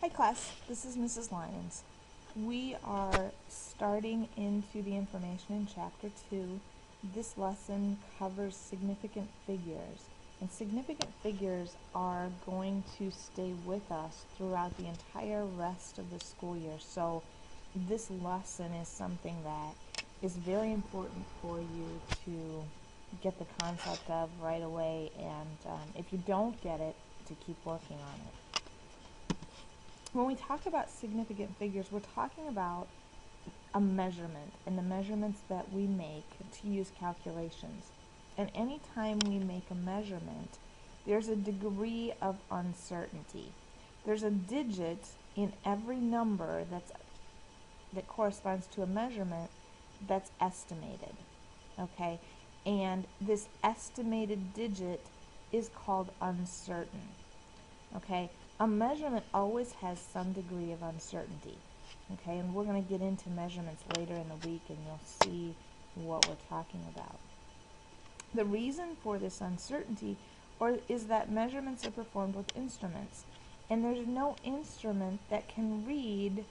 Hi class, this is Mrs. Lyons. We are starting into the information in Chapter 2. This lesson covers significant figures, and significant figures are going to stay with us throughout the entire rest of the school year. So this lesson is something that is very important for you to get the concept of right away, and if you don't get it, to keep working on it. When we talk about significant figures, we're talking about a measurement and the measurements that we make to use calculations. And anytime we make a measurement, there's a degree of uncertainty. There's a digit in every number that corresponds to a measurement that's estimated. Okay? And this estimated digit is called uncertain. Okay? A measurement always has some degree of uncertainty, okay? And we're going to get into measurements later in the week, and you'll see what we're talking about. The reason for this uncertainty is that measurements are performed with instruments, and there's no instrument that can read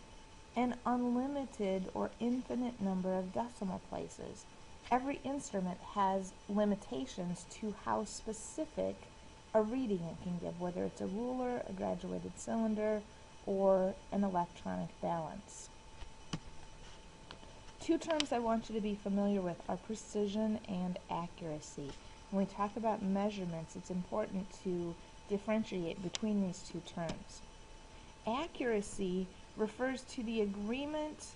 an unlimited or infinite number of decimal places. Every instrument has limitations to how specific a reading it can give, whether it's a ruler, a graduated cylinder, or an electronic balance. Two terms I want you to be familiar with are precision and accuracy. When we talk about measurements, it's important to differentiate between these two terms. Accuracy refers to the agreement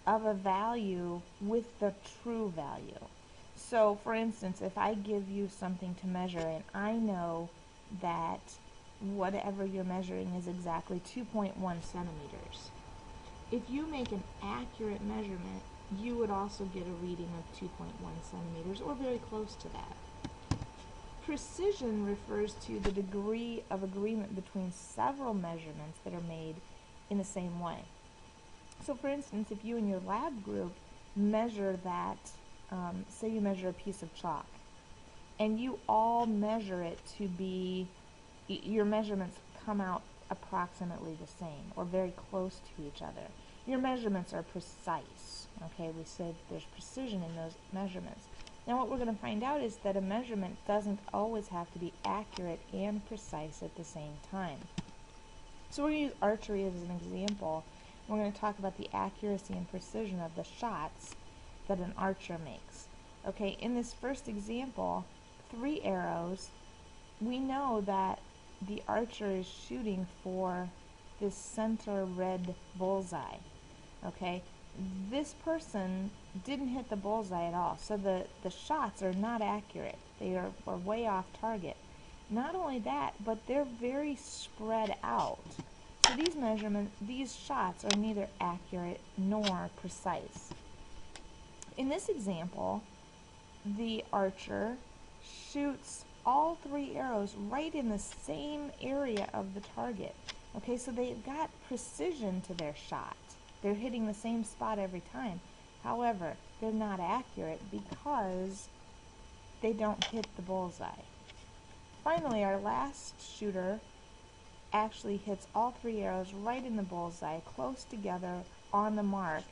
of a value with the true value. So, for instance, if I give you something to measure and I know that whatever you're measuring is exactly 2.1 centimeters, if you make an accurate measurement, you would also get a reading of 2.1 centimeters or very close to that. Precision refers to the degree of agreement between several measurements that are made in the same way. So, for instance, if you and your lab group measure that, say you measure a piece of chalk, and you all measure it to be, your measurements come out approximately the same or very close to each other. Your measurements are precise. Okay, we said there's precision in those measurements. Now what we're going to find out is that a measurement doesn't always have to be accurate and precise at the same time. So we're going to use archery as an example. We're going to talk about the accuracy and precision of the shots that an archer makes. Okay, in this first example, 3 arrows, we know that the archer is shooting for this center red bullseye. Okay, this person didn't hit the bullseye at all, so the shots are not accurate. They are way off target. Not only that, but they're very spread out. So these shots are neither accurate nor precise. In this example, the archer shoots all 3 arrows right in the same area of the target. Okay, so they've got precision to their shot. They're hitting the same spot every time. However, they're not accurate because they don't hit the bullseye. Finally, our last shooter actually hits all 3 arrows right in the bullseye, close together on the mark,